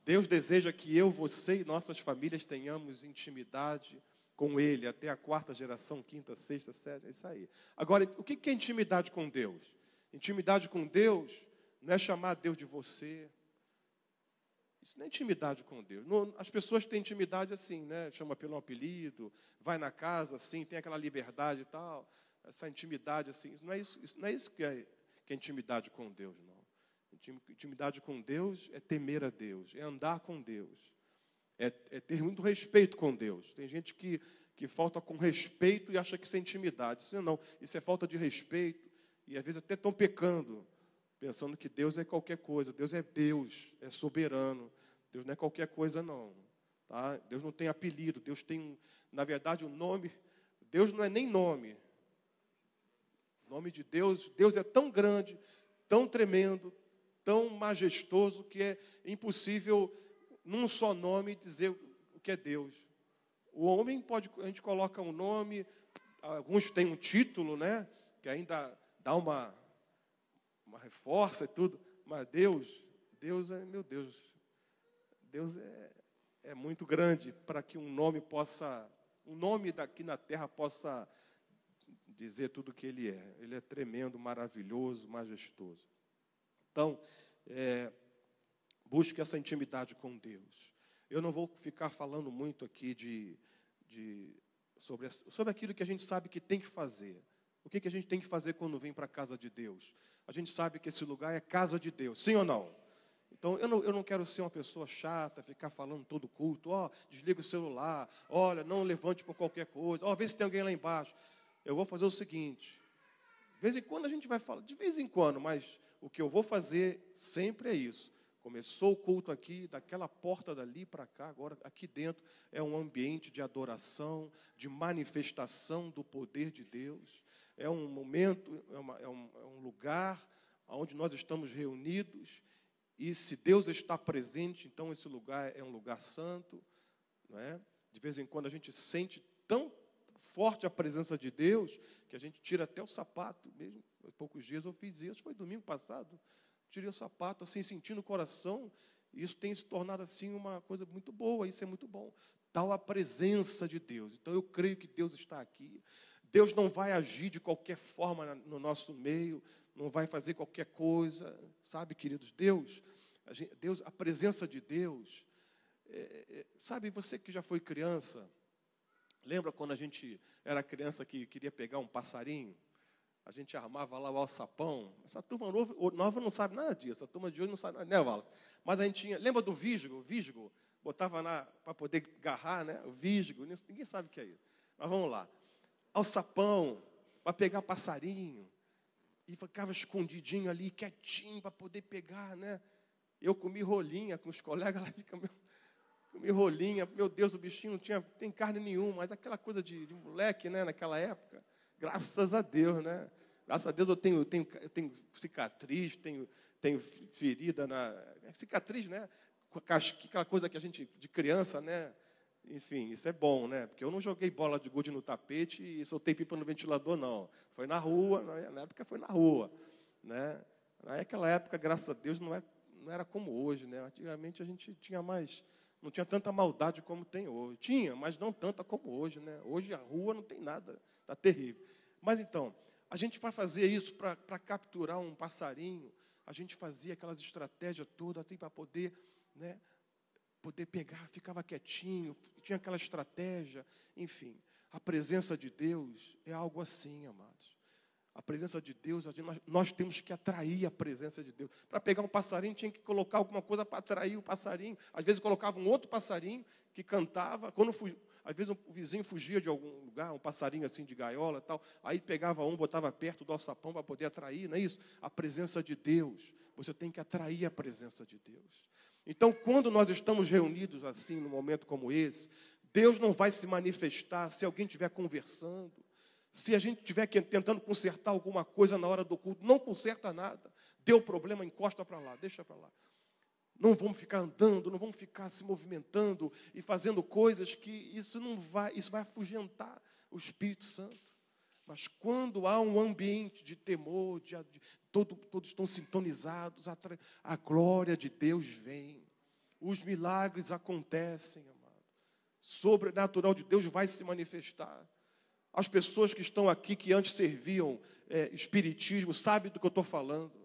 Deus deseja que eu, você e nossas famílias tenhamos intimidade com Ele, até a 4ª geração, 5ª, 6ª, 7ª, é isso aí. Agora, o que é intimidade com Deus? Intimidade com Deus não é chamar Deus de você. Isso não é intimidade com Deus. As pessoas têm intimidade assim, né? Chama pelo apelido, vai na casa assim, tem aquela liberdade e tal. Essa intimidade assim, não é isso que é intimidade com Deus, não. Intimidade com Deus é temer a Deus, é andar com Deus, é ter muito respeito com Deus. Tem gente que falta com respeito e acha que isso é intimidade. Isso não, isso é falta de respeito e às vezes até estão pecando, pensando que Deus é qualquer coisa. Deus, é soberano. Deus não é qualquer coisa, não. Tá? Deus não tem apelido. Deus tem, na verdade, o nome. Deus não é nem nome. O nome de Deus, Deus é tão grande, tão tremendo, tão majestoso, que é impossível, num só nome, dizer o que é Deus. O homem pode, a gente coloca um nome, alguns têm um título, né, que ainda dá uma reforça e tudo, mas Deus é, meu Deus, Deus é muito grande para que um nome daqui na terra possa dizer tudo o que Ele é. Ele é tremendo, maravilhoso, majestoso. Então, busque essa intimidade com Deus. Eu não vou ficar falando muito aqui sobre aquilo que a gente sabe que tem que fazer. O que a gente tem que fazer quando vem para a casa de Deus? A gente sabe que esse lugar é casa de Deus, sim ou não? Então, eu não quero ser uma pessoa chata, ficar falando todo culto, desliga o celular, olha, não levante por qualquer coisa, vê se tem alguém lá embaixo. Eu vou fazer o seguinte, de vez em quando a gente vai falar, de vez em quando, mas o que eu vou fazer sempre é isso. Começou o culto aqui, daquela porta dali para cá, agora aqui dentro é um ambiente de adoração, de manifestação do poder de Deus. É um momento, é um lugar onde nós estamos reunidos, e se Deus está presente, então esse lugar é um lugar santo, não é? De vez em quando a gente sente tão forte a presença de Deus, que a gente tira até o sapato mesmo. Há poucos dias eu fiz isso, foi domingo passado. Tirei o sapato, assim, sentindo o coração, e isso tem se tornado, assim, uma coisa muito boa, isso é muito bom. Tal a presença de Deus. Então, eu creio que Deus está aqui. Deus não vai agir de qualquer forma no nosso meio, não vai fazer qualquer coisa, sabe, queridos? Deus, a presença de Deus, sabe, você que já foi criança, lembra quando a gente era criança que queria pegar um passarinho? A gente armava lá o alçapão. Essa turma nova não sabe nada disso. A turma de hoje não sabe nada, né, Wallace? Mas a gente tinha... Lembra do visgo? O visgo botava para poder agarrar, né? O visgo. Ninguém sabe o que é isso. Mas vamos lá. Alçapão, para pegar passarinho. E ficava escondidinho ali, quietinho, para poder pegar, né? Eu comi rolinha com os colegas lá de caminhão. Comi rolinha. Meu Deus, o bichinho não tem carne nenhuma. Mas aquela coisa de moleque, né? Naquela época. Graças a Deus, né? Graças a Deus eu tenho cicatriz, tenho ferida na... Cicatriz, né? Aquela coisa que a gente, de criança, né? Enfim, isso é bom, né? Porque eu não joguei bola de gude no tapete e soltei pipa no ventilador, não. Foi na rua, na época foi na rua, né? Naquela época, graças a Deus, não era como hoje, né? Antigamente a gente tinha mais... Não tinha tanta maldade como tem hoje. Tinha, mas não tanta como hoje, né? Hoje a rua não tem nada, está terrível. Mas então, a gente para fazer isso, para capturar um passarinho, a gente fazia aquelas estratégias todas assim, para poder, né, poder pegar, ficava quietinho, tinha aquela estratégia, enfim. A presença de Deus é algo assim, amados. A presença de Deus, nós temos que atrair a presença de Deus. Para pegar um passarinho, tinha que colocar alguma coisa para atrair o passarinho. Às vezes colocava um outro passarinho que cantava. Às vezes o vizinho fugia de algum lugar, um passarinho assim de gaiola e tal. Aí pegava um, botava perto do alçapão para poder atrair, não é isso? A presença de Deus. Você tem que atrair a presença de Deus. Então, quando nós estamos reunidos assim, num momento como esse, Deus não vai se manifestar se alguém estiver conversando. Se a gente estiver tentando consertar alguma coisa na hora do culto, não conserta nada. Deu problema, encosta para lá, deixa para lá. Não vamos ficar andando, não vamos ficar se movimentando e fazendo coisas que isso vai afugentar o Espírito Santo. Mas quando há um ambiente de temor, todos estão sintonizados, a glória de Deus vem. os milagres acontecem, amado. Sobrenatural de Deus vai se manifestar. As pessoas que estão aqui, que antes serviam espiritismo, sabem do que eu estou falando.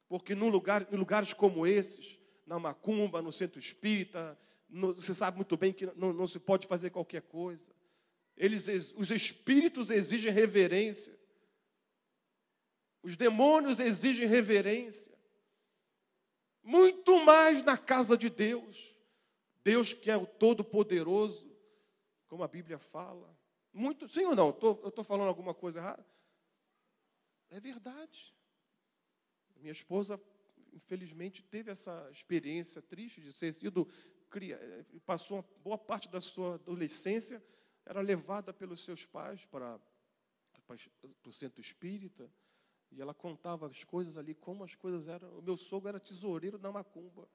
Porque em lugares como esses, na macumba, no centro espírita, você sabe muito bem que não se pode fazer qualquer coisa. Os espíritos exigem reverência. Os demônios exigem reverência. Muito mais na casa de Deus. Deus que é o Todo-Poderoso, como a Bíblia fala. Muito, sim ou não? Eu estou falando alguma coisa errada? É verdade. Minha esposa, infelizmente, teve essa experiência triste de ser sido passou uma boa parte da sua adolescência, era levada pelos seus pais para o centro espírita, e ela contava as coisas ali, como as coisas eram. O meu sogro era tesoureiro na macumba.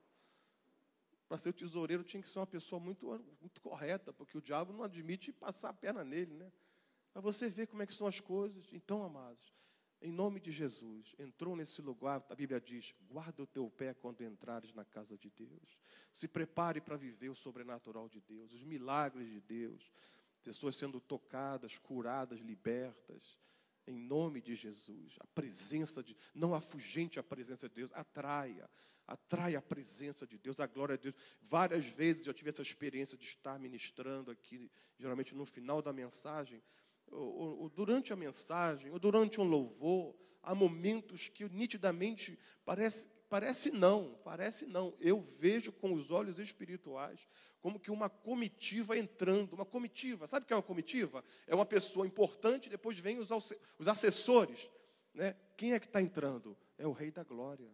Para ser tesoureiro tinha que ser uma pessoa muito, muito correta, porque o diabo não admite passar a perna nele, né? Mas você vê como é que são as coisas. Então, amados, em nome de Jesus, entrou nesse lugar, a Bíblia diz, guarda o teu pé quando entrares na casa de Deus. Se prepare para viver o sobrenatural de Deus, os milagres de Deus, pessoas sendo tocadas, curadas, libertas, em nome de Jesus. A presença não afugente a presença de Deus, atrai a presença de Deus, a glória de Deus. Várias vezes eu tive essa experiência de estar ministrando aqui, geralmente no final da mensagem, ou durante a mensagem, ou durante um louvor, há momentos que nitidamente parece não. Eu vejo com os olhos espirituais como que uma comitiva entrando, uma comitiva. Sabe o que é uma comitiva? É uma pessoa importante, depois vem os assessores, né? Quem é que está entrando? É o Rei da Glória.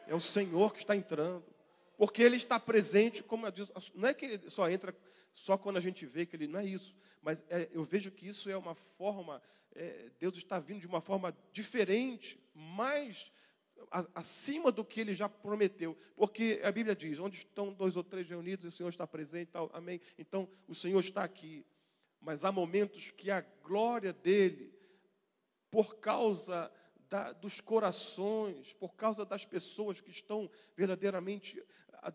É o Senhor que está entrando. Porque Ele está presente, como eu disse, não é que Ele só entra só quando a gente vê que Ele, não é isso. Mas eu vejo que isso é uma forma, Deus está vindo de uma forma diferente, mais acima do que Ele já prometeu. Porque a Bíblia diz, onde estão 2 ou 3 reunidos, o Senhor está presente, tal, amém? Então, o Senhor está aqui. Mas há momentos que a glória dEle, por causa dos corações, por causa das pessoas que estão verdadeiramente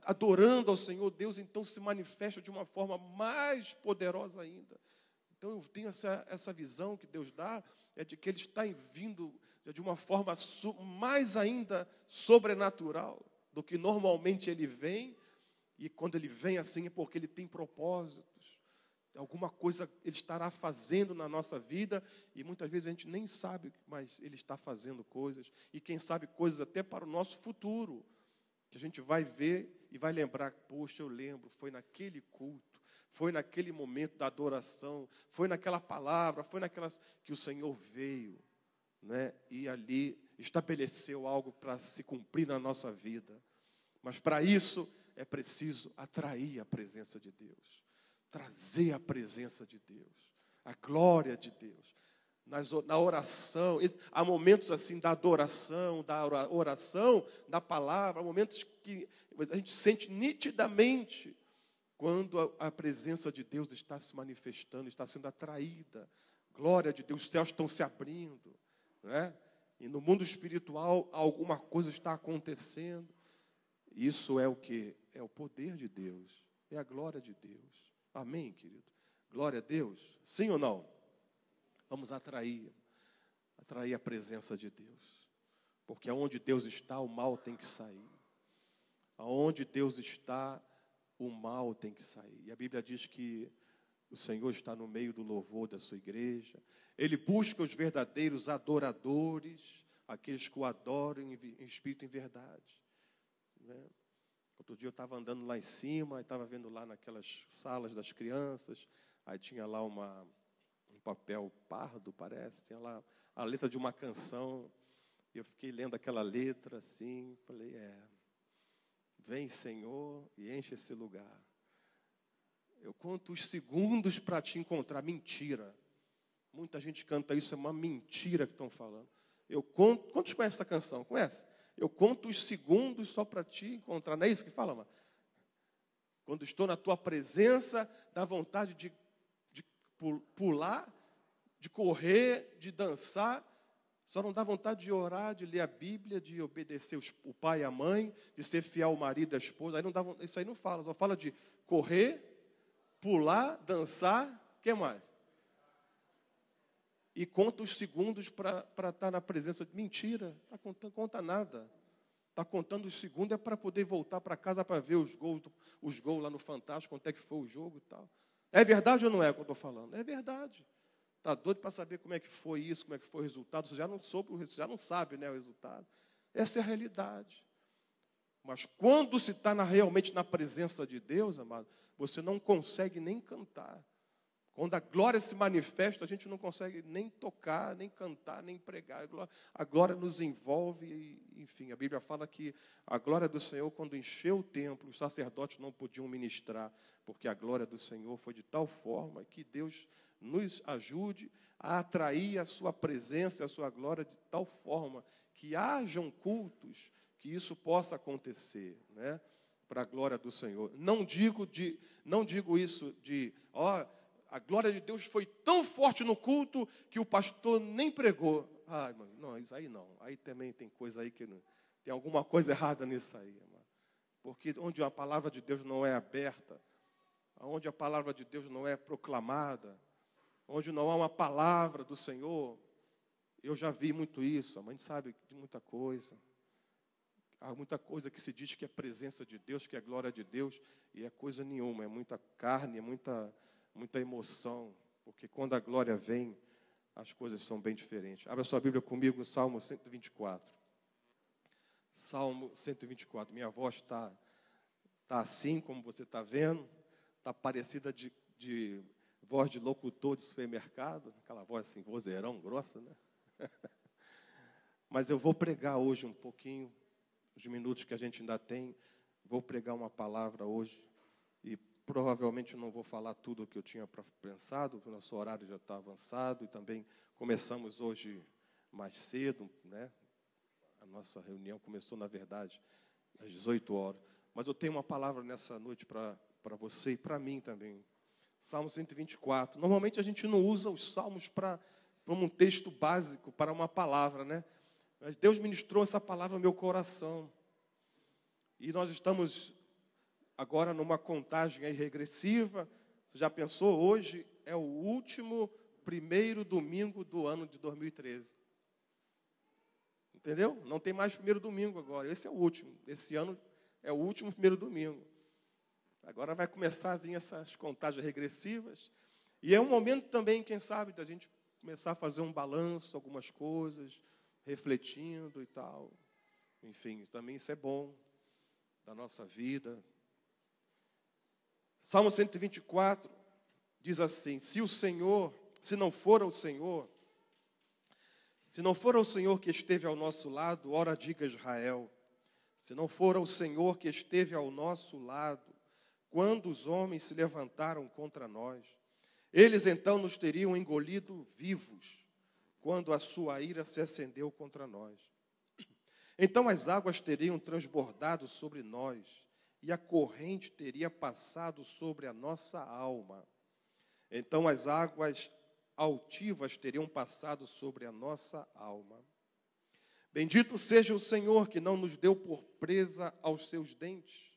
adorando ao Senhor, Deus então se manifesta de uma forma mais poderosa ainda. Então eu tenho essa visão que Deus dá, de que Ele está vindo de uma forma mais ainda sobrenatural do que normalmente Ele vem, e quando Ele vem assim é porque Ele tem propósitos. Alguma coisa Ele estará fazendo na nossa vida, e muitas vezes a gente nem sabe, mas Ele está fazendo coisas, e quem sabe coisas até para o nosso futuro, que a gente vai ver e vai lembrar, poxa, eu lembro, foi naquele culto, foi naquele momento da adoração, foi naquela palavra, foi naquelas que o Senhor veio, né? E ali estabeleceu algo para se cumprir na nossa vida. Mas para isso é preciso atrair a presença de Deus. Trazer a presença de Deus, a glória de Deus. Na oração, há momentos assim da adoração, da oração, da palavra, há momentos que a gente sente nitidamente quando a presença de Deus está se manifestando, está sendo atraída. Glória de Deus, os céus estão se abrindo, né? E no mundo espiritual alguma coisa está acontecendo. Isso é o que? É o poder de Deus, é a glória de Deus. Amém, querido? Glória a Deus. Sim ou não? Vamos atrair a presença de Deus. Porque aonde Deus está, o mal tem que sair. Aonde Deus está, o mal tem que sair. E a Bíblia diz que o Senhor está no meio do louvor da sua igreja. Ele busca os verdadeiros adoradores, aqueles que o adoram em espírito e em verdade. Né? Outro dia eu estava andando lá em cima, estava vendo lá naquelas salas das crianças, aí tinha lá um papel pardo, parece, tinha lá a letra de uma canção, e eu fiquei lendo aquela letra assim, falei, vem Senhor e enche esse lugar. Eu conto os segundos para te encontrar, mentira. Muita gente canta isso, é uma mentira que estão falando. Quantos conhecem essa canção? Conhece? Eu conto os segundos só para te encontrar. Não é isso que fala, mano? Quando estou na tua presença, dá vontade de pular, de correr, de dançar. Só não dá vontade de orar, de ler a Bíblia, de obedecer o pai e a mãe, de ser fiel ao marido e à esposa. Isso aí não fala, só fala de correr, pular, dançar, o que mais? E conta os segundos para estar na presença. Mentira, não conta nada. Está contando os segundos para poder voltar para casa para ver os gols lá no Fantástico, quanto é que foi o jogo e tal. É verdade ou não é o que eu estou falando? É verdade. Está doido para saber como é que foi isso, como é que foi o resultado. Você já não sabe, né, o resultado. Essa é a realidade. Mas quando se está realmente na presença de Deus, amado, você não consegue nem cantar. Quando a glória se manifesta, a gente não consegue nem tocar, nem cantar, nem pregar. A glória nos envolve, e, enfim, a Bíblia fala que a glória do Senhor, quando encheu o templo, os sacerdotes não podiam ministrar, porque a glória do Senhor foi de tal forma que Deus nos ajude a atrair a sua presença, a sua glória de tal forma que hajam cultos, que isso possa acontecer, né, para a glória do Senhor. Não digo isso de, a glória de Deus foi tão forte no culto que o pastor nem pregou. Ai, mano, não, isso aí não. Aí também tem coisa aí que não, tem alguma coisa errada nisso aí, mano. Porque onde a palavra de Deus não é aberta, onde a palavra de Deus não é proclamada, onde não há uma palavra do Senhor, eu já vi muito isso, a mãe sabe de muita coisa. Há muita coisa que se diz que é presença de Deus, que é glória de Deus, e é coisa nenhuma, é muita carne, é muita emoção, porque quando a glória vem, as coisas são bem diferentes. Abra sua Bíblia comigo no Salmo 124. Salmo 124. Minha voz está assim, como você está vendo, está parecida de voz de locutor de supermercado, aquela voz assim, vozeirão, grossa, né? Mas eu vou pregar hoje um pouquinho, os minutos que a gente ainda tem, vou pregar uma palavra hoje, e provavelmente não vou falar tudo o que eu tinha pensado, porque o nosso horário já está avançado, e também começamos hoje mais cedo, né? A nossa reunião começou, na verdade, às 18 horas. Mas eu tenho uma palavra nessa noite para você e para mim também. Salmo 124. Normalmente a gente não usa os salmos como um texto básico, para uma palavra, né? Mas Deus ministrou essa palavra no meu coração. E nós estamos agora numa contagem aí regressiva. Você já pensou? Hoje é o último primeiro domingo do ano de 2013. Entendeu? Não tem mais primeiro domingo agora. Esse é o último. Esse ano é o último primeiro domingo. Agora vai começar a vir essas contagens regressivas. E é um momento também, quem sabe, da gente começar a fazer um balanço, algumas coisas, refletindo e tal. Enfim, também isso é bom da nossa vida. Salmo 124 diz assim: se não for o Senhor que esteve ao nosso lado, ora diga Israel, se não for o Senhor que esteve ao nosso lado, quando os homens se levantaram contra nós, eles então nos teriam engolido vivos, quando a sua ira se acendeu contra nós. Então as águas teriam transbordado sobre nós, e a corrente teria passado sobre a nossa alma. Então as águas altivas teriam passado sobre a nossa alma. Bendito seja o Senhor que não nos deu por presa aos seus dentes.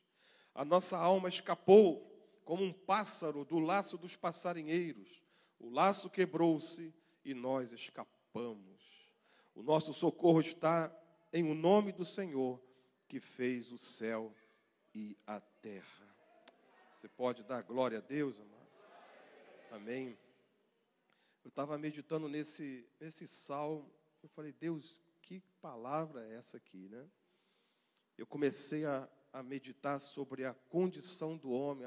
A nossa alma escapou como um pássaro do laço dos passarinheiros. O laço quebrou-se e nós escapamos. O nosso socorro está em o nome do Senhor que fez o céu e a terra. Você pode dar glória a Deus, amado? Amém. Eu estava meditando nesse salmo. Eu falei, Deus, que palavra é essa aqui, né? Eu comecei a meditar sobre a condição do homem,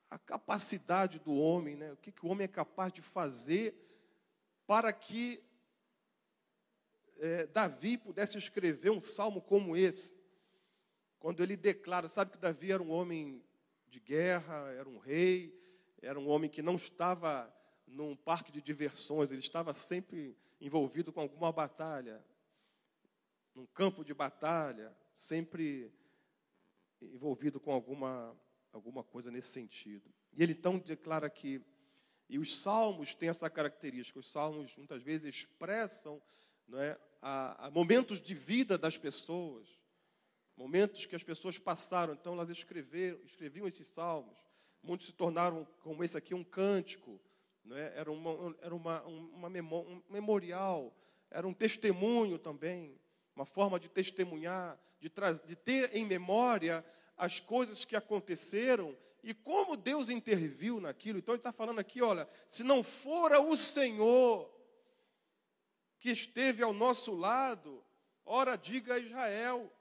a capacidade do homem, né? O que o homem é capaz de fazer para que Davi pudesse escrever um salmo como esse. Quando ele declara, sabe que Davi era um homem de guerra, era um rei, era um homem que não estava num parque de diversões, ele estava sempre envolvido com alguma batalha, num campo de batalha, sempre envolvido com alguma coisa nesse sentido. E ele então declara aqui, e os salmos têm essa característica, os salmos muitas vezes expressam não é? A momentos de vida das pessoas, momentos que as pessoas passaram. Então, elas escreviam esses salmos. Muitos se tornaram, como esse aqui, um cântico, não é? Era um memorial, era um testemunho também, uma forma de testemunhar, de ter em memória as coisas que aconteceram e como Deus interviu naquilo. Então, ele está falando aqui, olha, se não fora o Senhor que esteve ao nosso lado, ora, diga a Israel.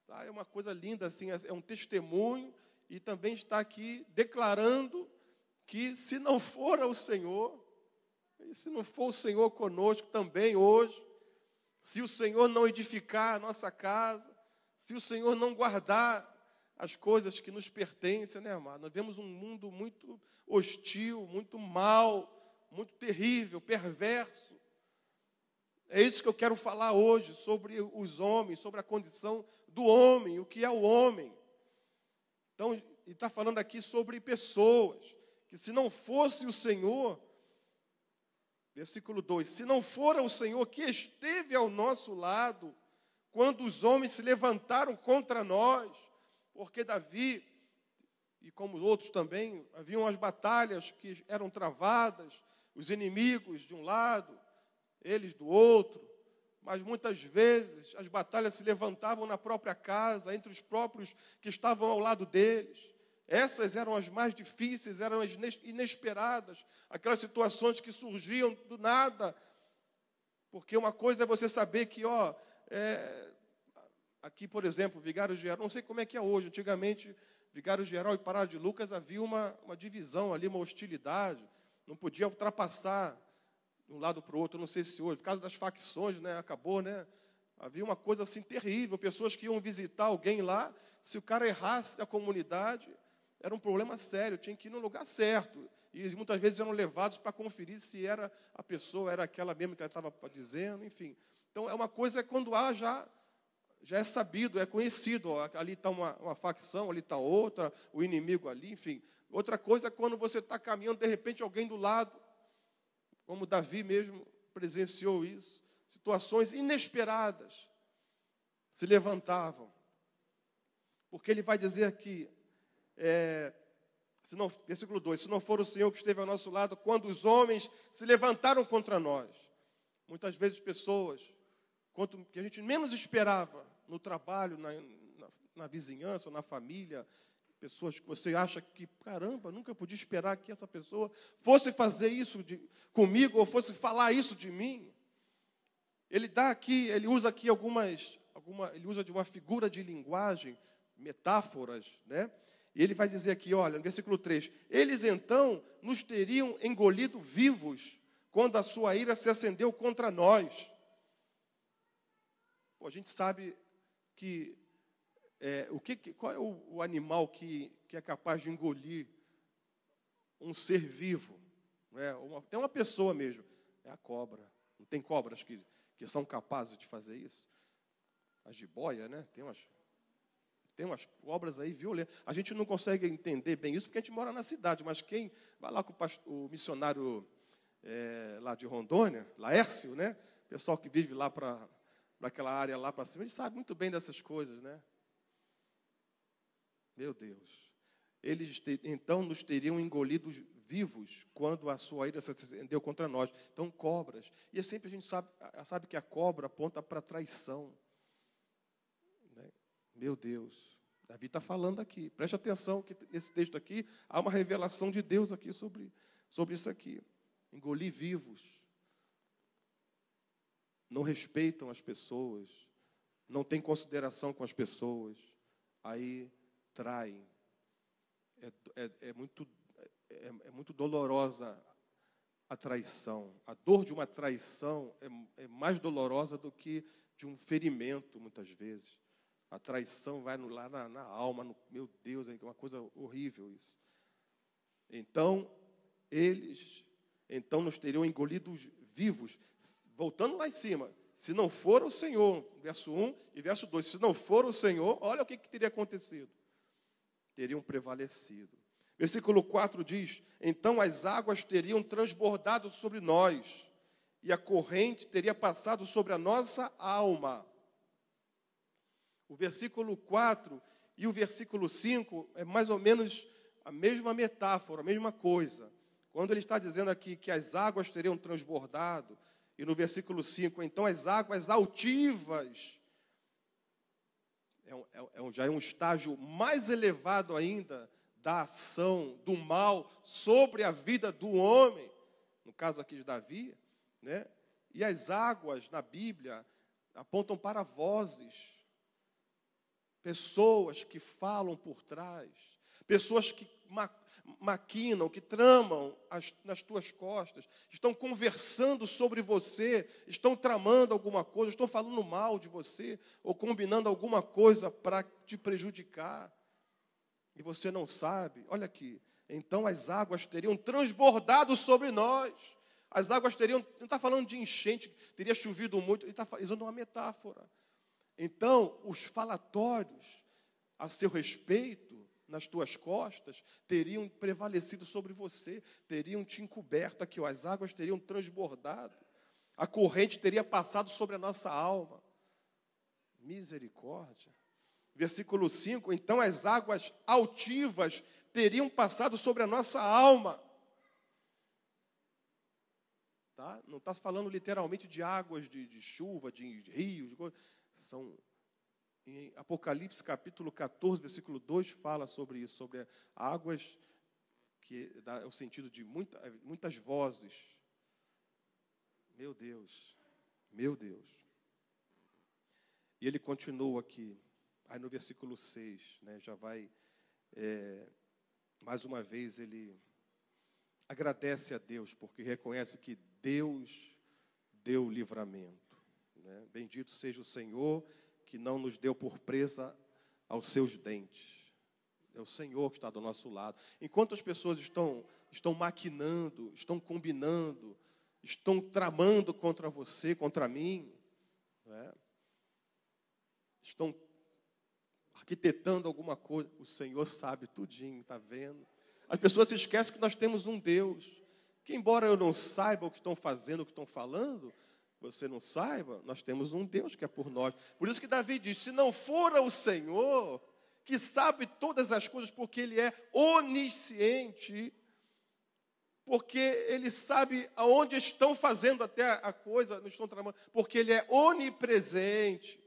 Tá? É uma coisa linda, assim, é um testemunho, e também está aqui declarando que se não for o Senhor, e se não for o Senhor conosco também hoje, se o Senhor não edificar a nossa casa, se o Senhor não guardar as coisas que nos pertencem, né, amado? Nós vemos um mundo muito hostil, muito mau, muito terrível, perverso. É isso que eu quero falar hoje, sobre os homens, sobre a condição do homem, o que é o homem. Então, ele está falando aqui sobre pessoas, que se não fosse o Senhor, versículo 2, se não fora o Senhor que esteve ao nosso lado, quando os homens se levantaram contra nós, porque Davi, e como outros também, haviam as batalhas que eram travadas, os inimigos de um lado, eles do outro, mas muitas vezes as batalhas se levantavam na própria casa, entre os próprios que estavam ao lado deles. Essas eram as mais difíceis, eram as inesperadas, aquelas situações que surgiam do nada. Porque uma coisa é você saber que, aqui, por exemplo, Vigário Geral, não sei como é que é hoje, antigamente, Vigário Geral e Pará de Lucas havia uma divisão ali, uma hostilidade, não podia ultrapassar de um lado para o outro, não sei se hoje, por causa das facções, né, acabou, né? Havia uma coisa assim terrível, pessoas que iam visitar alguém lá, se o cara errasse a comunidade, era um problema sério, tinha que ir no lugar certo. E muitas vezes eram levados para conferir se era a pessoa, era aquela mesmo que ela estava dizendo, enfim. Então, é uma coisa quando há já é sabido, é conhecido, ó, ali está uma facção, ali está outra, o inimigo ali, enfim. Outra coisa é quando você está caminhando, de repente alguém do lado, como Davi mesmo presenciou isso, situações inesperadas se levantavam. Porque ele vai dizer aqui, versículo 2, se não for o Senhor que esteve ao nosso lado, quando os homens se levantaram contra nós. Muitas vezes pessoas, que a gente menos esperava no trabalho, na vizinhança, ou na família, pessoas que você acha que, caramba, nunca podia esperar que essa pessoa fosse fazer isso comigo, ou fosse falar isso de mim. Ele usa aqui ele usa de uma figura de linguagem, metáforas, né? E ele vai dizer aqui, olha, no versículo 3, eles então nos teriam engolido vivos, quando a sua ira se acendeu contra nós. Pô, a gente sabe que qual é o animal que é capaz de engolir um ser vivo? Né? Tem uma pessoa mesmo, é a cobra. Não tem cobras que são capazes de fazer isso? A jiboia, né? Tem umas cobras aí violentas. A gente não consegue entender bem isso porque a gente mora na cidade, mas quem vai lá com o missionário lá de Rondônia, Laércio, né? O pessoal que vive lá para aquela área lá para cima, ele sabe muito bem dessas coisas, né? Meu Deus. Eles então nos teriam engolidos vivos quando a sua ira se acendeu contra nós. Então, cobras. E sempre a gente sabe que a cobra aponta para a traição. Né? Meu Deus. Davi está falando aqui. Preste atenção que nesse texto aqui há uma revelação de Deus aqui sobre isso aqui. Engolir vivos. Não respeitam as pessoas. Não têm consideração com as pessoas. Aí traem. É muito dolorosa a traição. A dor de uma traição é mais dolorosa do que de um ferimento, muitas vezes. A traição vai lá na alma, meu Deus, é uma coisa horrível isso. Então, eles nos teriam engolidos vivos. Voltando lá em cima, se não for o Senhor, verso 1 e verso 2, se não for o Senhor, olha o que teria acontecido. Teriam prevalecido. Versículo 4 diz, então as águas teriam transbordado sobre nós, e a corrente teria passado sobre a nossa alma. O versículo 4 e o versículo 5 é mais ou menos a mesma metáfora, a mesma coisa. Quando ele está dizendo aqui que as águas teriam transbordado, e no versículo 5, então as águas altivas, já é um estágio mais elevado ainda da ação, do mal, sobre a vida do homem, no caso aqui de Davi, né? E as águas na Bíblia apontam para vozes, pessoas que falam por trás, pessoas que maquinam, que tramam nas tuas costas, estão conversando sobre você, estão tramando alguma coisa, estão falando mal de você, ou combinando alguma coisa para te prejudicar, e você não sabe. Olha aqui, então as águas teriam transbordado sobre nós, as águas teriam, não está falando de enchente, teria chovido muito, ele está usando uma metáfora. Então, os falatórios a seu respeito, nas tuas costas, teriam prevalecido sobre você, teriam te encoberto aqui, ó, as águas teriam transbordado, a corrente teria passado sobre a nossa alma. Misericórdia. Versículo 5, então as águas altivas teriam passado sobre a nossa alma. Tá? Não está falando literalmente de águas de chuva, de rios, são... Em Apocalipse, capítulo 14, versículo 2, fala sobre isso, sobre águas, que dá o sentido de muitas vozes. Meu Deus, meu Deus. E ele continua aqui, aí no versículo 6, né, já vai, mais uma vez, ele agradece a Deus, porque reconhece que Deus deu livramento. Né? Bendito seja o Senhor, que não nos deu por presa aos seus dentes. É o Senhor que está do nosso lado. Enquanto as pessoas estão maquinando, estão combinando, estão tramando contra você, contra mim, né? Estão arquitetando alguma coisa, o Senhor sabe tudinho, está vendo? As pessoas se esquecem que nós temos um Deus, que embora eu não saiba o que estão fazendo, o que estão falando, você não saiba, nós temos um Deus que é por nós. Por isso que Davi diz, se não for o Senhor, que sabe todas as coisas, porque Ele é onisciente, porque Ele sabe aonde estão fazendo até a coisa, não estão tramando, porque Ele é onipresente.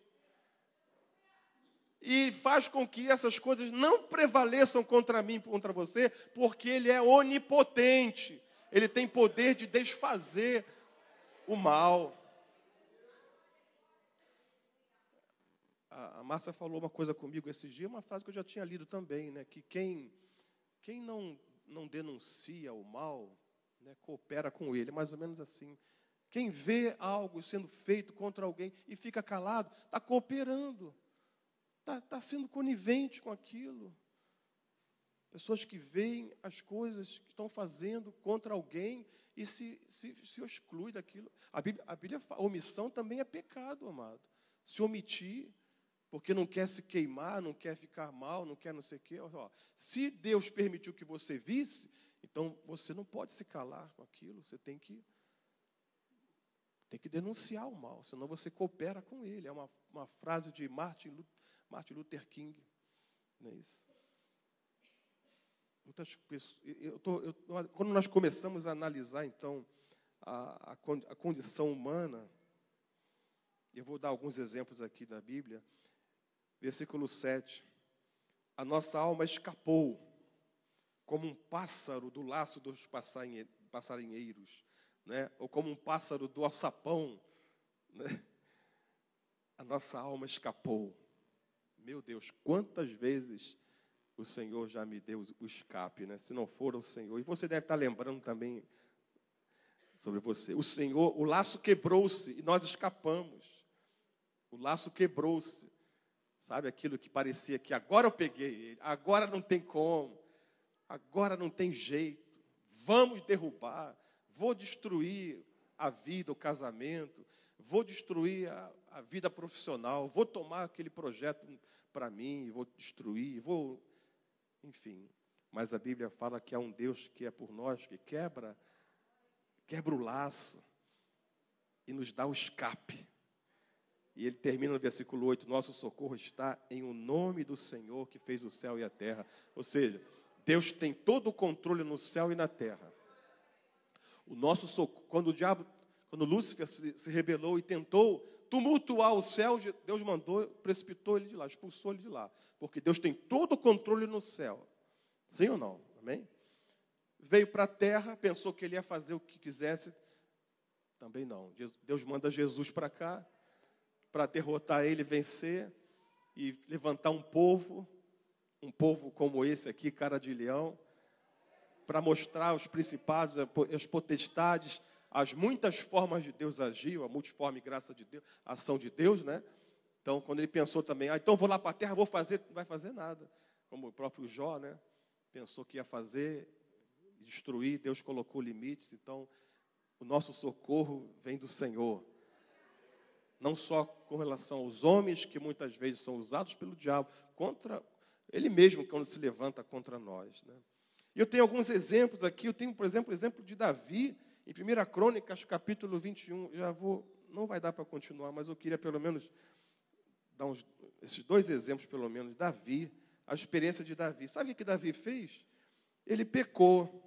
E faz com que essas coisas não prevaleçam contra mim, contra você, porque Ele é onipotente. Ele tem poder de desfazer o mal. A Márcia falou uma coisa comigo esses dias, uma frase que eu já tinha lido também, né? Que quem não denuncia o mal, né, coopera com ele, mais ou menos assim. Quem vê algo sendo feito contra alguém e fica calado, está cooperando, está sendo conivente com aquilo. Pessoas que veem as coisas que estão fazendo contra alguém e se exclui daquilo. A Bíblia fala, omissão também é pecado, amado. Se omitir, porque não quer se queimar, não quer ficar mal, não quer não sei o quê. Ó, se Deus permitiu que você visse, então você não pode se calar com aquilo, você tem que denunciar o mal, senão você coopera com ele. É uma frase de Martin Luther King, não é isso? Muitas pessoas, quando nós começamos a analisar, então, a condição humana, eu vou dar alguns exemplos aqui da Bíblia. Versículo 7. A nossa alma escapou, como um pássaro do laço dos passarinheiros, né? Ou como um pássaro do alçapão, né? A nossa alma escapou. Meu Deus, quantas vezes o Senhor já me deu o escape, né? Se não for o Senhor. E você deve estar lembrando também sobre você. O Senhor, o laço quebrou-se e nós escapamos. O laço quebrou-se. Sabe aquilo que parecia que agora eu peguei ele, agora não tem como, agora não tem jeito, vamos derrubar, vou destruir a vida, o casamento, vou destruir a vida profissional, vou tomar aquele projeto para mim, vou destruir, enfim. Mas a Bíblia fala que há um Deus que é por nós, que quebra o laço. e nos dá o escape. E ele termina no versículo 8, nosso socorro está em o nome do Senhor que fez o céu e a terra. Ou seja, Deus tem todo o controle no céu e na terra. O nosso socorro, quando Lúcifer se rebelou e tentou tumultuar o céu, Deus mandou, precipitou ele de lá, expulsou ele de lá. Porque Deus tem todo o controle no céu. Sim ou não? Amém? Veio para a terra, pensou que ele ia fazer o que quisesse. Também não. Deus manda Jesus para cá, para derrotar ele, vencer e levantar um povo como esse aqui, cara de leão, para mostrar os principados, as potestades, as muitas formas de Deus agir, a multiforme graça de Deus, a ação de Deus, né? Então, quando ele pensou também, então vou lá para a terra, vou fazer, não vai fazer nada. Como o próprio Jó, né? Pensou que ia fazer, destruir, Deus colocou limites. Então, o nosso socorro vem do Senhor. Não só com relação aos homens, que muitas vezes são usados pelo diabo, contra ele mesmo, quando se levanta contra nós, né? E eu tenho alguns exemplos aqui. Eu tenho, por exemplo, o exemplo de Davi, em 1 Crônicas, capítulo 21. Não vai dar para continuar, mas eu queria pelo menos dar esses dois exemplos, pelo menos. Davi, a experiência de Davi. Sabe o que Davi fez? Ele pecou.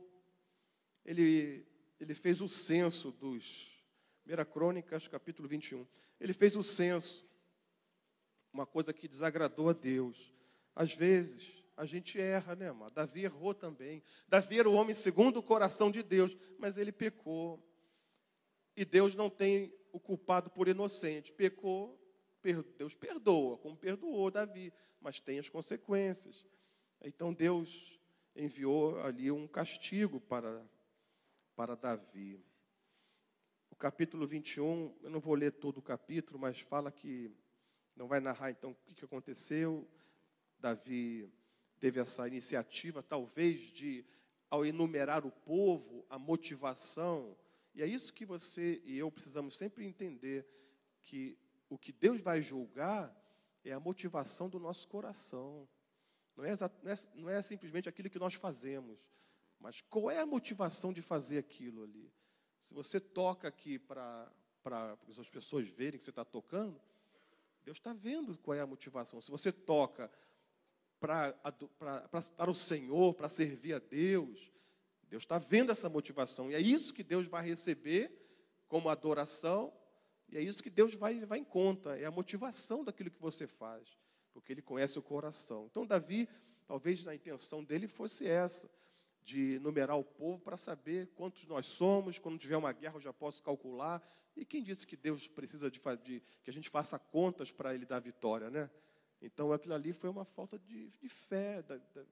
Ele fez o censo dos... 1 Crônicas, capítulo 21. Ele fez o censo. Uma coisa que desagradou a Deus. Às vezes, a gente erra, né, amado? Davi errou também. Davi era o homem segundo o coração de Deus, mas ele pecou. E Deus não tem o culpado por inocente. Pecou, Deus perdoa, como perdoou Davi, mas tem as consequências. Então, Deus enviou ali um castigo para Davi. O capítulo 21, eu não vou ler todo o capítulo, mas fala que, não vai narrar então o que aconteceu. Davi teve essa iniciativa, talvez, de, ao enumerar o povo, a motivação. E é isso que você e eu precisamos sempre entender, que o que Deus vai julgar é a motivação do nosso coração. Não é simplesmente aquilo que nós fazemos, mas qual é a motivação de fazer aquilo ali. Se você toca aqui para as pessoas verem que você está tocando, Deus está vendo qual é a motivação. Se você toca para o Senhor, para servir a Deus, Deus está vendo essa motivação. E é isso que Deus vai receber como adoração, e é isso que Deus vai em conta, é a motivação daquilo que você faz, porque Ele conhece o coração. Então, Davi, talvez a intenção dele fosse essa, de numerar o povo para saber quantos nós somos. Quando tiver uma guerra eu já posso calcular. E quem disse que Deus precisa de que a gente faça contas para Ele dar vitória, né? Então aquilo ali foi uma falta de fé.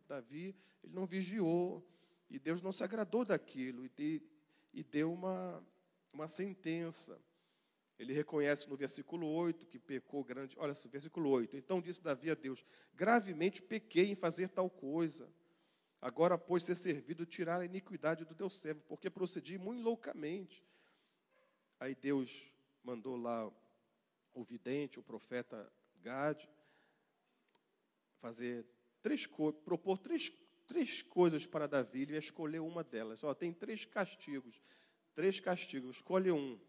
Davi, ele não vigiou, e Deus não se agradou daquilo, e deu uma sentença. Ele reconhece no versículo 8 que pecou grande. Olha, versículo 8. Então disse Davi a Deus: gravemente pequei em fazer tal coisa. Agora, pois, ser servido tirar a iniquidade do teu servo, porque procedi muito loucamente. Aí Deus mandou lá o vidente, o profeta Gade, propor três coisas para Davi. Ele ia escolher uma delas. Tem 3 castigos. 3 castigos, escolhe um.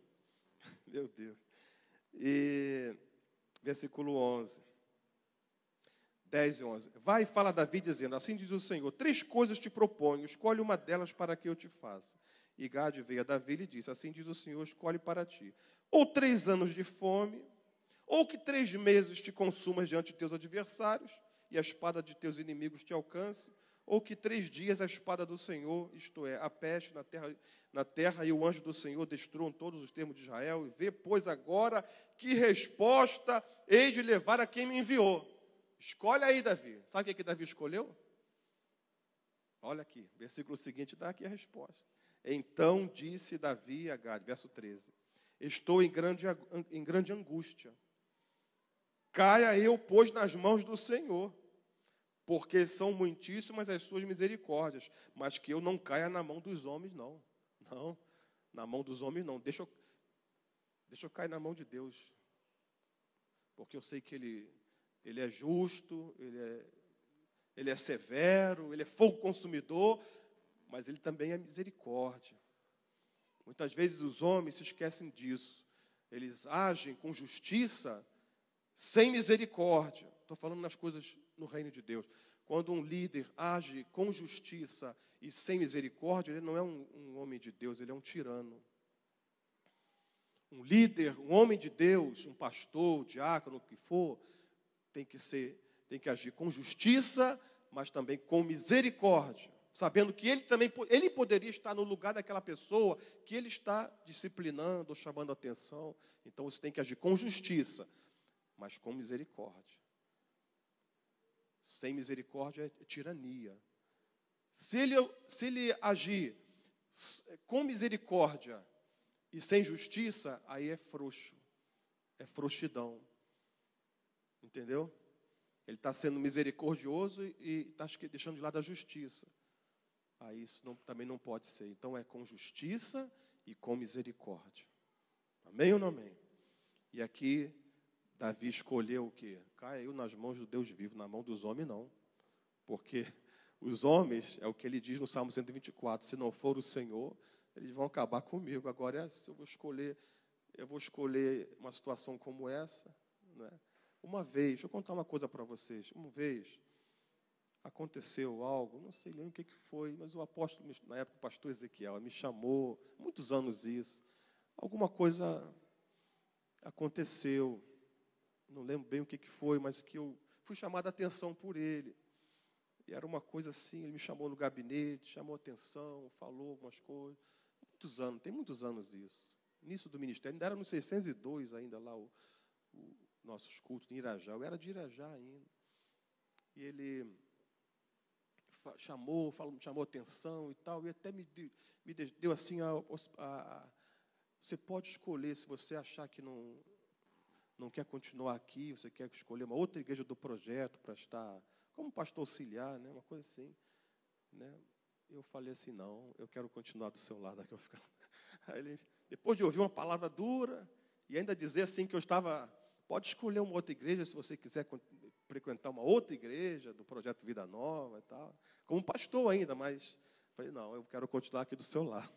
Meu Deus. E versículo 11. 10 e 11. Vai e fala a Davi, dizendo: assim diz o Senhor, 3 coisas te proponho, escolhe uma delas para que eu te faça. E Gade veio a Davi e lhe disse: assim diz o Senhor, escolhe para ti, ou 3 anos de fome, ou que 3 meses te consumas diante de teus adversários, e a espada de teus inimigos te alcance, ou que 3 dias a espada do Senhor, isto é, a peste na terra, e o anjo do Senhor destruam todos os termos de Israel. E vê, pois, agora que resposta hei de levar a quem me enviou. Escolhe aí, Davi. Sabe o que Davi escolheu? Olha aqui, versículo seguinte dá aqui a resposta. Então disse Davi a Gade, verso 13: estou em grande angústia. Caia eu, pois, nas mãos do Senhor, porque são muitíssimas as suas misericórdias, mas que eu não caia na mão dos homens, não. Não, na mão dos homens, não. Deixa eu cair na mão de Deus, porque eu sei que Ele é justo, ele é severo, Ele é fogo consumidor, mas Ele também é misericórdia. Muitas vezes os homens se esquecem disso. Eles agem com justiça, sem misericórdia. Estou falando nas coisas no reino de Deus. Quando um líder age com justiça e sem misericórdia, ele não é um homem de Deus, ele é um tirano. Um líder, um homem de Deus, um pastor, um diácono, o que for, tem que agir com justiça, mas também com misericórdia, sabendo que ele poderia estar no lugar daquela pessoa que ele está disciplinando ou chamando a atenção. Então você tem que agir com justiça, mas com misericórdia. Sem misericórdia é tirania. Se ele agir com misericórdia e sem justiça, aí é frouxo, é frouxidão. Entendeu? Ele está sendo misericordioso e está deixando de lado a justiça. Aí isso também não pode ser. Então é com justiça e com misericórdia. Amém ou não amém? E aqui Davi escolheu o quê? Caiu nas mãos do Deus vivo, na mão dos homens não. Porque os homens, é o que ele diz no Salmo 124, se não for o Senhor, eles vão acabar comigo. Agora, se eu vou escolher uma situação como essa, né? Uma vez, deixa eu contar uma coisa para vocês. Uma vez, aconteceu algo, não sei nem o que foi, mas o apóstolo, na época o pastor Ezequiel, me chamou, muitos anos isso. Alguma coisa aconteceu, não lembro bem o que foi, mas que eu fui chamado a atenção por ele. E era uma coisa assim, ele me chamou no gabinete, chamou a atenção, falou algumas coisas. Muitos anos, tem muitos anos isso. Início do ministério, ainda era no 602 ainda lá, nossos cultos em Irajá. Eu era de Irajá ainda. E ele chamou atenção e tal, e até me deu assim, você pode escolher, se você achar que não quer continuar aqui, você quer escolher uma outra igreja do projeto para estar como pastor auxiliar, né, uma coisa assim. Né? Eu falei assim, não, eu quero continuar do seu lado. Aí ele, depois de ouvir uma palavra dura, e ainda dizer assim que eu estava, pode escolher uma outra igreja, se você quiser frequentar uma outra igreja do Projeto Vida Nova e tal. Como pastor ainda, mas falei, não, eu quero continuar aqui do seu lado.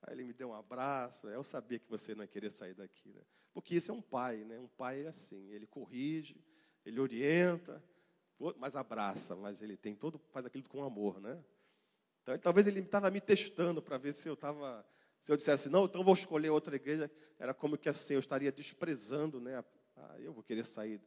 Aí ele me deu um abraço, eu sabia que você não ia querer sair daqui, né? Porque isso é um pai, né? Um pai é assim, ele corrige, ele orienta, mas abraça, mas ele faz aquilo com amor, né? Então, talvez ele estava me testando para ver se eu dissesse, não, então vou escolher outra igreja, era como que assim, eu estaria desprezando, né? Eu vou querer sair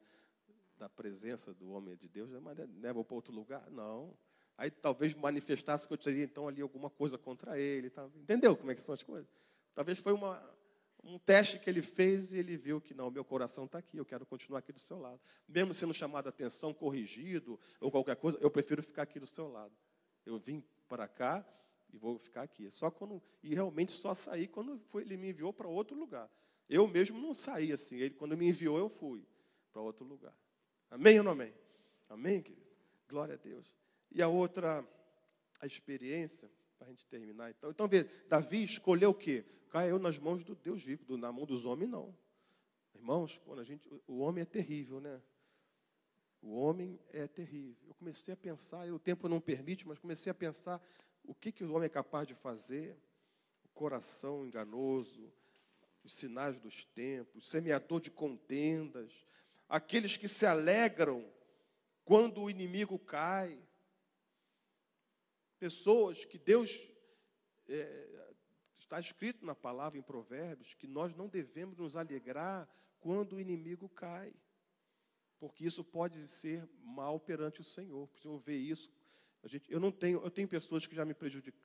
da presença do homem de Deus, né? Vou para outro lugar? Não. Aí talvez manifestasse que eu teria então ali alguma coisa contra ele. Tá? Entendeu como é que são as coisas? Talvez foi um teste que ele fez e ele viu que não, meu coração está aqui, eu quero continuar aqui do seu lado. Mesmo sendo chamado a atenção, corrigido ou qualquer coisa, eu prefiro ficar aqui do seu lado. Eu vim para cá e vou ficar aqui. E realmente só saí quando ele me enviou para outro lugar. Eu mesmo não saí assim. Quando me enviou, eu fui para outro lugar. Amém ou não amém? Amém, querido? Glória a Deus. E a experiência, para a gente terminar. Então vê, Davi escolheu o quê? Caiu nas mãos do Deus vivo, na mão dos homens, não. Irmãos, o homem é terrível, né? O homem é terrível. Eu comecei a pensar, o tempo não permite, mas comecei a pensar o que o homem é capaz de fazer. O coração enganoso, os sinais dos tempos, semeador de contendas, aqueles que se alegram quando o inimigo cai. Pessoas que Deus, está escrito na palavra em Provérbios, que nós não devemos nos alegrar quando o inimigo cai. Porque isso pode ser mal perante o Senhor. Se eu ver isso, eu tenho pessoas que já me prejudicam,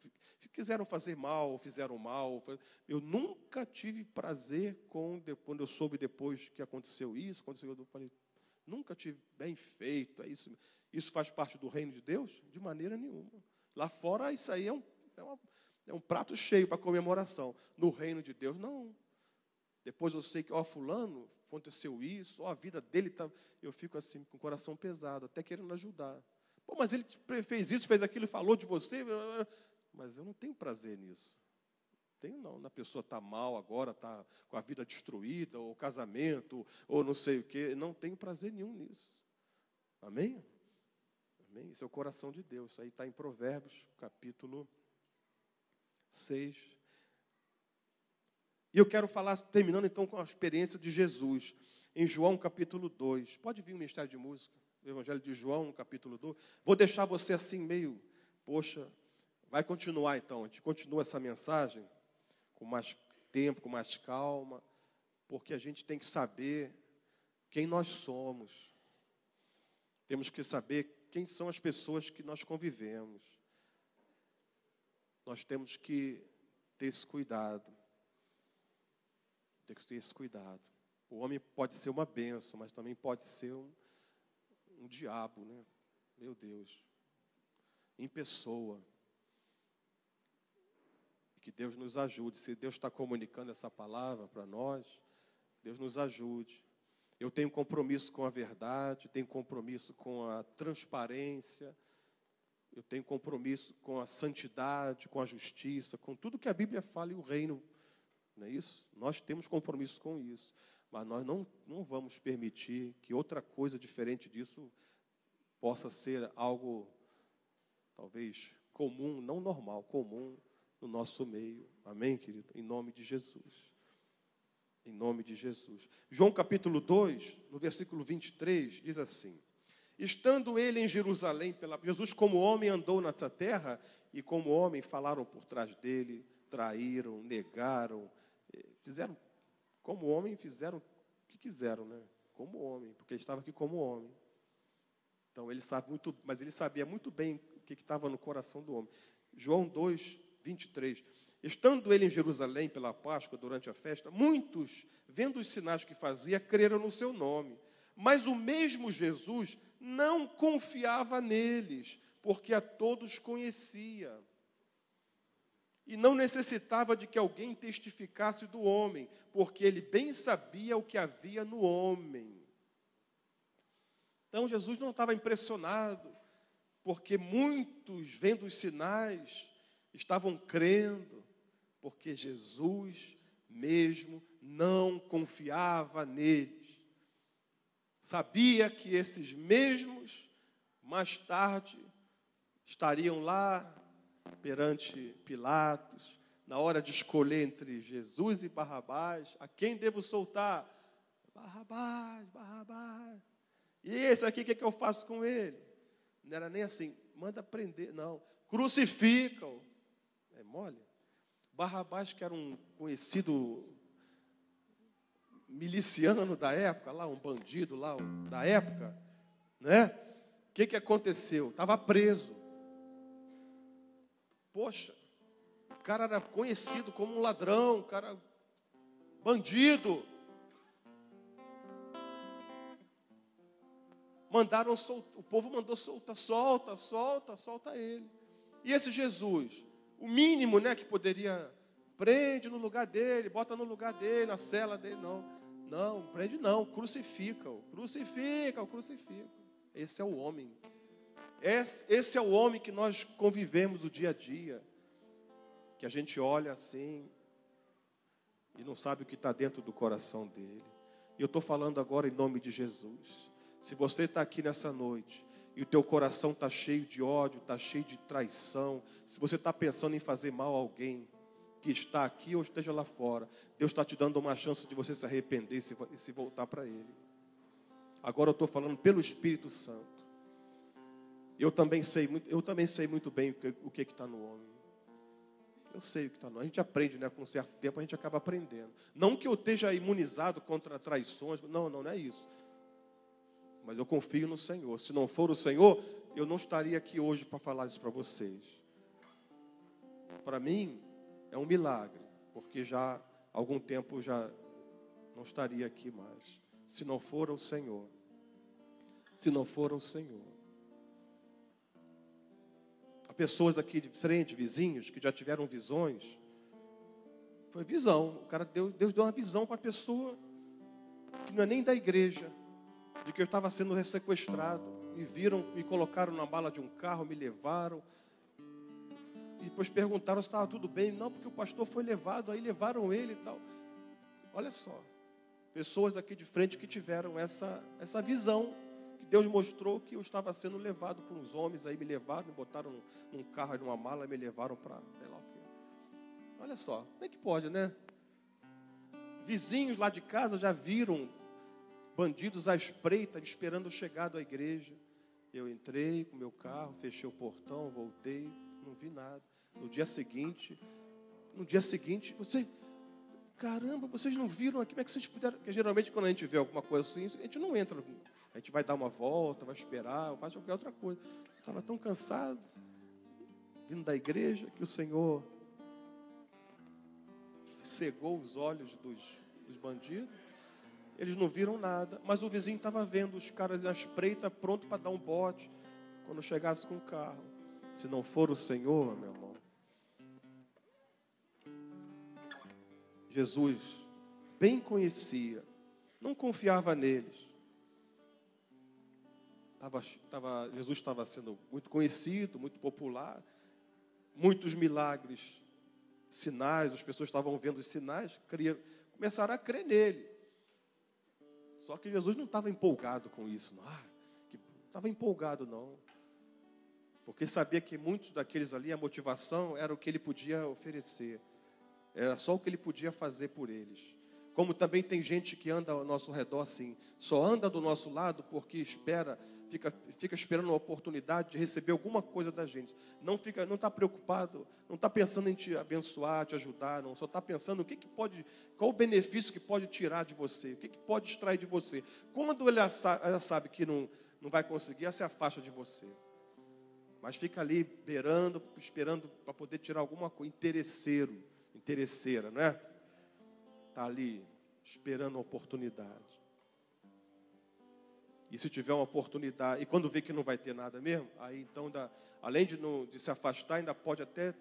quiseram fazer mal, ou fizeram mal. Eu nunca tive prazer quando eu soube depois que aconteceu isso, eu falei, nunca tive bem feito, é isso. Isso faz parte do reino de Deus? De maneira nenhuma. Lá fora, isso aí é um prato cheio para comemoração. No reino de Deus, não. Depois eu sei que, fulano, aconteceu isso, a vida dele está... Eu fico assim, com o coração pesado, até querendo ajudar. Mas ele fez isso, fez aquilo, falou de você, mas eu não tenho prazer nisso. Tenho não. A pessoa está mal agora, está com a vida destruída, ou casamento, ou não sei o quê. Não tenho prazer nenhum nisso. Amém? Amém? Esse é o coração de Deus. Isso aí está em Provérbios, capítulo 6. E eu quero falar, terminando então com a experiência de Jesus, em João capítulo 2. Pode vir o Ministério de Música, o Evangelho de João, capítulo 2. Vou deixar você assim meio, poxa, vai continuar então. A gente continua essa mensagem com mais tempo, com mais calma, porque a gente tem que saber quem nós somos. Temos que saber quem são as pessoas que nós convivemos. Nós temos que ter esse cuidado. Tem que ter esse cuidado. O homem pode ser uma bênção, mas também pode ser um diabo, né? Meu Deus. Em pessoa. Que Deus nos ajude. Se Deus está comunicando essa palavra para nós, Deus nos ajude. Eu tenho compromisso com a verdade, tenho compromisso com a transparência, eu tenho compromisso com a santidade, com a justiça, com tudo que a Bíblia fala e o reino. Não é isso? Nós temos compromisso com isso. Mas nós não vamos permitir que outra coisa diferente disso possa ser algo, talvez, comum, não normal, comum no nosso meio. Amém, querido? Em nome de Jesus. Em nome de Jesus. João capítulo 2, no versículo 23, diz assim: estando ele em Jerusalém, Jesus como homem andou nessa terra, e como homem falaram por trás dele, traíram, negaram, fizeram, como homem, fizeram o que quiseram, né? Como homem, porque ele estava aqui como homem. Então, ele sabe muito, mas ele sabia muito bem o que estava no coração do homem. João 2, 23. Estando ele em Jerusalém pela Páscoa, durante a festa, muitos, vendo os sinais que fazia, creram no seu nome. Mas o mesmo Jesus não confiava neles, porque a todos conhecia. E não necessitava de que alguém testificasse do homem, porque ele bem sabia o que havia no homem. Então, Jesus não estava impressionado, porque muitos, vendo os sinais, estavam crendo, porque Jesus mesmo não confiava neles. Sabia que esses mesmos, mais tarde, estariam lá perante Pilatos, na hora de escolher entre Jesus e Barrabás, a quem devo soltar? Barrabás, Barrabás. E esse aqui, o que eu faço com ele? Não era nem assim, manda prender, não. Crucifica-o. É mole? Barrabás, que era um conhecido miliciano da época, lá, um bandido lá da época, né? O que aconteceu? Estava preso. Poxa, o cara era conhecido como um ladrão, o cara bandido. Mandaram soltar, o povo mandou soltar, solta ele. E esse Jesus, o mínimo, né, que poderia, prende no lugar dele, bota no lugar dele, na cela dele, não, prende não, crucifica-o. Esse é o homem. Esse é o homem que nós convivemos o dia a dia, que a gente olha assim e não sabe o que está dentro do coração dele. E eu estou falando agora em nome de Jesus. Se você está aqui nessa noite e o teu coração está cheio de ódio, está cheio de traição, se você está pensando em fazer mal a alguém que está aqui ou esteja lá fora, Deus está te dando uma chance de você se arrepender e se voltar para Ele. Agora eu estou falando pelo Espírito Santo. Eu também sei muito bem o que está no homem. Eu sei o que está no homem. A gente aprende, né? Com um certo tempo a gente acaba aprendendo. Não que eu esteja imunizado contra traições, não é isso. Mas eu confio no Senhor. Se não for o Senhor, eu não estaria aqui hoje para falar isso para vocês. Para mim, é um milagre, porque já há algum tempo já não estaria aqui mais. Se não for o Senhor. Se não for o Senhor. Há pessoas aqui de frente, vizinhos, que já tiveram visões. Foi visão. Deus deu uma visão para a pessoa que não é nem da igreja, de que eu estava sendo sequestrado. Me colocaram na mala de um carro, me levaram. E depois perguntaram se estava tudo bem. Não, porque o pastor foi levado, aí levaram ele e tal. Olha só, pessoas aqui de frente que tiveram essa visão, que Deus mostrou que eu estava sendo levado por uns homens, aí me levaram, me botaram num carro, numa mala, e me levaram para, sei lá o quê. Olha só, como é que pode, né? Vizinhos lá de casa já viram bandidos à espreita, esperando eu chegar da igreja. Eu entrei com meu carro, fechei o portão, voltei, não vi nada. No dia seguinte, caramba, vocês não viram aqui? Como é que vocês puderam? Porque geralmente quando a gente vê alguma coisa assim, a gente não entra. A gente vai dar uma volta, vai esperar, ou faz qualquer outra coisa. Estava tão cansado, vindo da igreja, que o Senhor cegou os olhos dos bandidos. Eles não viram nada, mas o vizinho estava vendo os caras na espreita, pronto para dar um bote, quando chegasse com o carro. Se não for o Senhor, meu irmão, Jesus bem conhecia, não confiava neles. Jesus estava sendo muito conhecido, muito popular, muitos milagres, sinais, as pessoas estavam vendo os sinais, começaram a crer nele. Só que Jesus não estava empolgado com isso, não estava empolgado não, porque sabia que muitos daqueles ali, a motivação era o que ele podia oferecer, era só o que ele podia fazer por eles. Como também tem gente que anda ao nosso redor assim, só anda do nosso lado porque fica esperando uma oportunidade de receber alguma coisa da gente. Não está preocupado, não está pensando em te abençoar, te ajudar, não. Só está pensando qual o benefício que pode tirar de você, o que pode extrair de você. Quando ela sabe que não vai conseguir, ela se afasta de você. Mas fica ali beirando, esperando para poder tirar alguma coisa. Interesseira, não é? Está ali esperando uma oportunidade. E se tiver uma oportunidade, e quando vê que não vai ter nada mesmo, aí então, além de se afastar, ainda pode até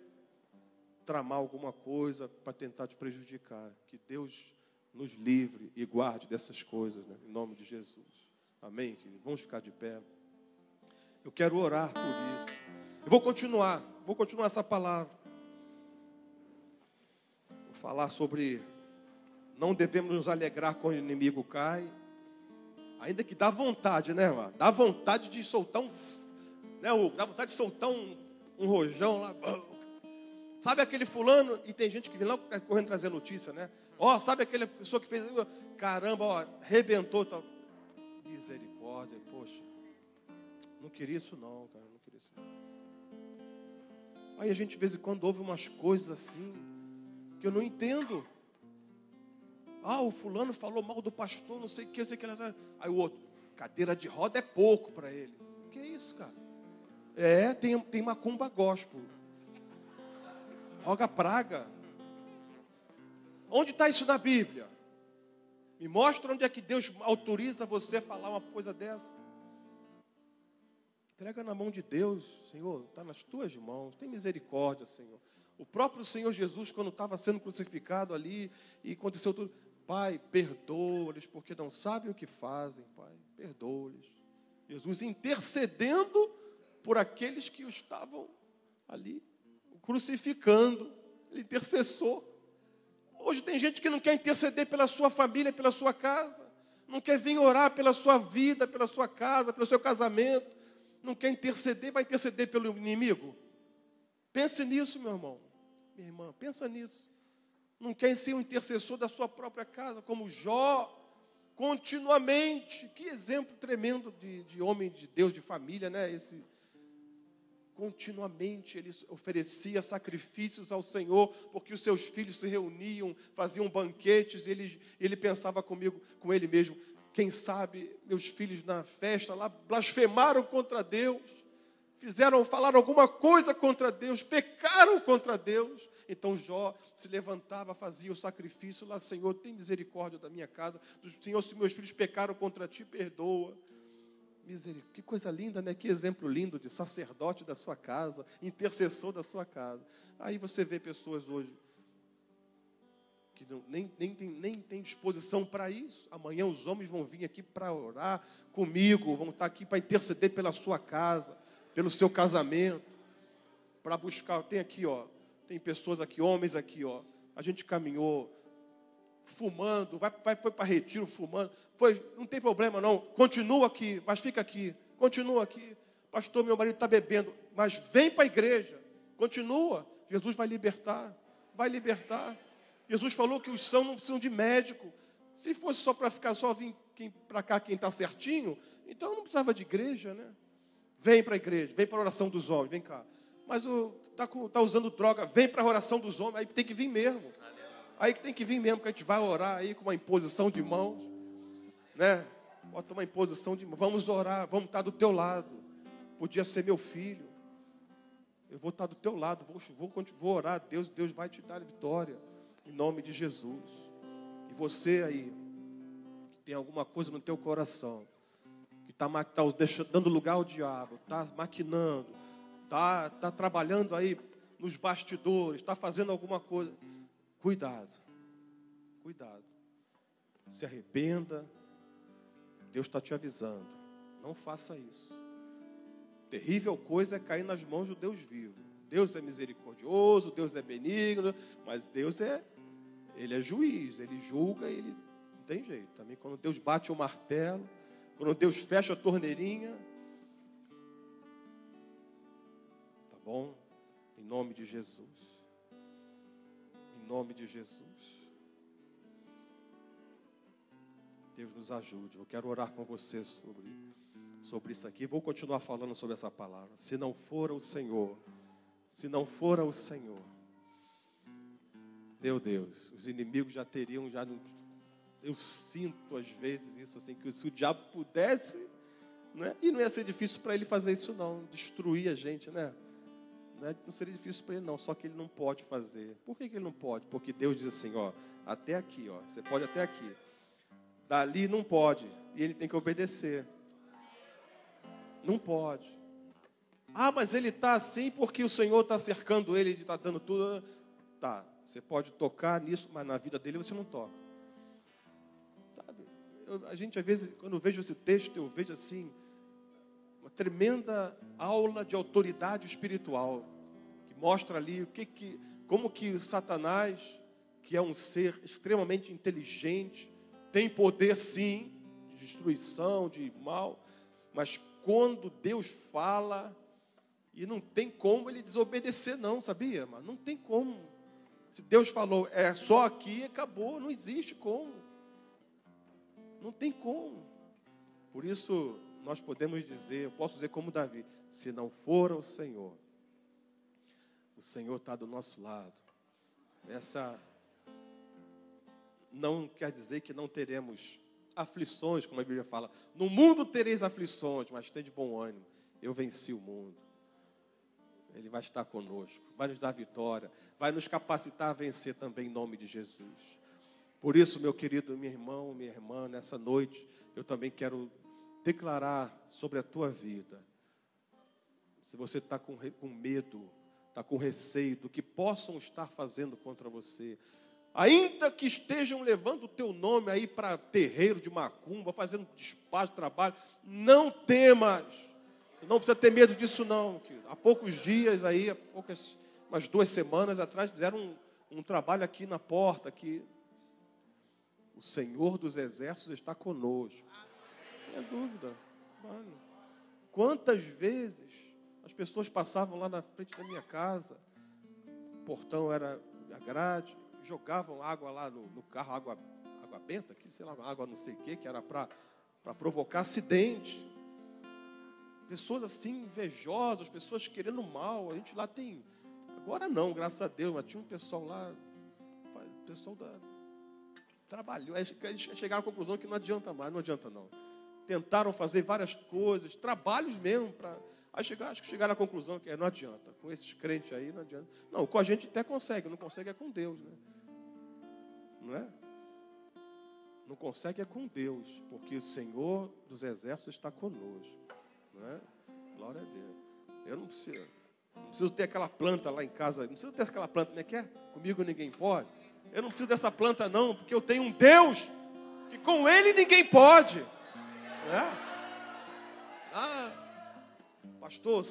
tramar alguma coisa para tentar te prejudicar. Que Deus nos livre e guarde dessas coisas, né? Em nome de Jesus. Amém, querido? Vamos ficar de pé. Eu quero orar por isso. Eu vou continuar essa palavra. Vou falar sobre não devemos nos alegrar quando o inimigo cai. Ainda que dá vontade, né, irmão? Dá vontade de soltar dá vontade de soltar um rojão lá. Sabe aquele fulano? E tem gente que vem lá correndo trazer notícia, né? Sabe aquela pessoa que fez... Caramba, arrebentou. Tal. Misericórdia, poxa. Não queria isso não, cara. Não queria isso não. Aí a gente, de vez em quando, ouve umas coisas assim, que eu não entendo. O fulano falou mal do pastor, não sei o que, não sei o que. Aí o outro, cadeira de roda é pouco para ele. Que é isso, cara? Tem macumba gospel. Roga praga. Onde está isso na Bíblia? Me mostra onde é que Deus autoriza você a falar uma coisa dessa. Entrega na mão de Deus, Senhor, está nas tuas mãos. Tem misericórdia, Senhor. O próprio Senhor Jesus, quando estava sendo crucificado ali, e aconteceu tudo... Pai, perdoa-lhes, porque não sabem o que fazem, Pai. Perdoa-lhes. Jesus intercedendo por aqueles que o estavam ali crucificando. Ele intercessor. Hoje tem gente que não quer interceder pela sua família, pela sua casa. Não quer vir orar pela sua vida, pela sua casa, pelo seu casamento. Não quer interceder, vai interceder pelo inimigo. Pense nisso, meu irmão. Minha irmã, pensa nisso. Não quer ser um intercessor da sua própria casa, como Jó, continuamente. Que exemplo tremendo de homem de Deus, de família, né? Continuamente ele oferecia sacrifícios ao Senhor, porque os seus filhos se reuniam, faziam banquetes, e ele pensava com ele mesmo, quem sabe meus filhos na festa lá blasfemaram contra Deus, falaram alguma coisa contra Deus, pecaram contra Deus. Então Jó se levantava, fazia o sacrifício lá, Senhor, tem misericórdia da minha casa, Senhor, se meus filhos pecaram contra ti, perdoa. Que coisa linda, né? Que exemplo lindo de sacerdote da sua casa, intercessor da sua casa. Aí você vê pessoas hoje que nem tem disposição para isso. Amanhã os homens vão vir aqui para orar comigo, vão estar aqui para interceder pela sua casa, pelo seu casamento, para buscar. Tem aqui, tem pessoas aqui, homens aqui, a gente caminhou fumando, foi para retiro fumando, não tem problema não, continua aqui, mas fica aqui, continua aqui, pastor, meu marido está bebendo, mas vem para a igreja, continua, Jesus vai libertar, Jesus falou que os sãos não precisam de médico. Se fosse só para ficar só vir para cá quem está certinho, então não precisava de igreja, né? Vem para a igreja, vem para a oração dos homens, vem cá. Mas tá usando droga, vem para a oração dos homens, aí tem que vir mesmo. Aí que tem que vir mesmo, porque a gente vai orar aí com uma imposição de mãos, né? Bota uma imposição de mãos, vamos orar, vamos estar do teu lado. Podia ser meu filho. Eu vou estar do teu lado, vou orar, Deus vai te dar vitória, em nome de Jesus. E você aí, que tem alguma coisa no teu coração, que está dando lugar ao diabo, está maquinando, está trabalhando aí nos bastidores, está fazendo alguma coisa, cuidado, se arrependa, Deus está te avisando, não faça isso. Terrível coisa é cair nas mãos do Deus vivo. Deus é misericordioso, Deus é benigno, mas Deus Ele é juiz, Ele julga, Ele não tem jeito. Também quando Deus bate o martelo, quando Deus fecha a torneirinha, tá bom? Em nome de Jesus. Em nome de Jesus. Deus nos ajude. Eu quero orar com você sobre isso aqui. Vou continuar falando sobre essa palavra. Se não for o Senhor, meu Deus, os inimigos já teriam, eu sinto às vezes isso assim, que se o diabo pudesse, né? E não ia ser difícil para ele fazer isso não, destruir a gente, né? Não seria difícil para ele não, só que ele não pode fazer. Por que ele não pode? Porque Deus diz assim, ó, até aqui, ó, você pode até aqui. Dali não pode, e ele tem que obedecer. Não pode. Ah, mas ele está assim porque o Senhor está cercando ele, ele está dando tudo. Tá, você pode tocar nisso, mas na vida dele você não toca. Sabe? A gente, às vezes, quando eu vejo esse texto, eu vejo assim, uma tremenda aula de autoridade espiritual, que mostra ali como que Satanás, que é um ser extremamente inteligente, tem poder sim, de destruição, de mal, mas quando Deus fala, e não tem como ele desobedecer não, sabia? Mas não tem como. Se Deus falou, é só aqui, acabou, não existe como. Não tem como. Por isso, nós podemos dizer, eu posso dizer como Davi, se não for o Senhor está do nosso lado. Essa não quer dizer que não teremos aflições, como a Bíblia fala. No mundo tereis aflições, mas tem de bom ânimo. Eu venci o mundo. Ele vai estar conosco, vai nos dar vitória, vai nos capacitar a vencer também em nome de Jesus. Por isso, meu querido, meu irmão, minha irmã, nessa noite, eu também quero declarar sobre a tua vida. Se você está com medo, está com receio do que possam estar fazendo contra você, ainda que estejam levando o teu nome aí para terreiro de macumba, fazendo despacho, trabalho, não temas. Você não precisa ter medo disso não. Há poucos dias aí, umas 2 semanas atrás, fizeram um trabalho aqui na porta, que o Senhor dos Exércitos está conosco. Não é dúvida. Mano, quantas vezes as pessoas passavam lá na frente da minha casa, o portão era a grade, jogavam água lá no carro, água benta, sei lá, água não sei o que era para provocar acidente. Pessoas assim, invejosas, pessoas querendo mal. A gente lá tem, agora não, graças a Deus, mas tinha um pessoal lá, o pessoal trabalhou. Aí eles chegaram à conclusão que não adianta mais, não adianta não. Tentaram fazer várias coisas, trabalhos mesmo, acho que chegaram à conclusão que não adianta. Com esses crentes aí, não adianta. Não, com a gente até consegue, não consegue é com Deus, né? Não é? Não consegue é com Deus, porque o Senhor dos Exércitos está conosco. Não é? Glória a Deus. Eu não preciso ter aquela planta lá em casa, não preciso ter aquela planta, né? Quer? Comigo ninguém pode. Eu não preciso dessa planta não, porque eu tenho um Deus que com Ele ninguém pode. Pastor,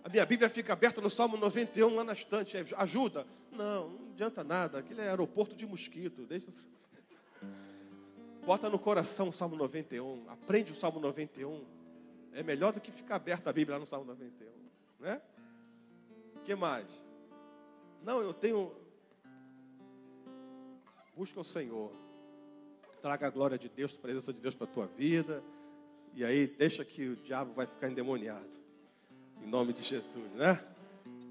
a minha Bíblia fica aberta no Salmo 91 lá na estante, ajuda? Não adianta nada, aquele é aeroporto de mosquito, bota no coração o Salmo 91, aprende o Salmo 91, é melhor do que ficar aberta a Bíblia lá no Salmo 91, né? O que mais? Não, eu tenho Busca o Senhor. Traga a glória de Deus, a presença de Deus para a tua vida. E aí deixa que o diabo vai ficar endemoniado. Em nome de Jesus, né?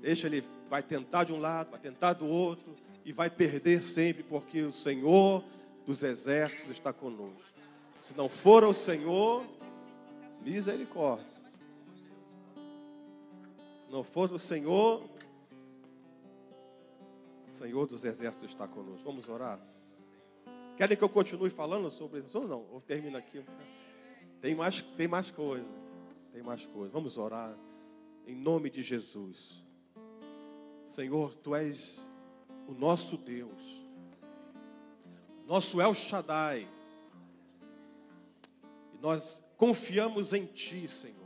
Deixa ele, vai tentar de um lado, vai tentar do outro. E vai perder sempre, porque o Senhor dos exércitos está conosco. Se não for o Senhor, misericórdia. Não for o Senhor dos exércitos está conosco. Vamos orar? Querem que eu continue falando sobre isso ou não? Ou termina aqui? Tem mais coisa. Tem mais coisa. Vamos orar. Em nome de Jesus. Senhor, Tu és o nosso Deus. Nosso El Shaddai. E nós confiamos em Ti, Senhor.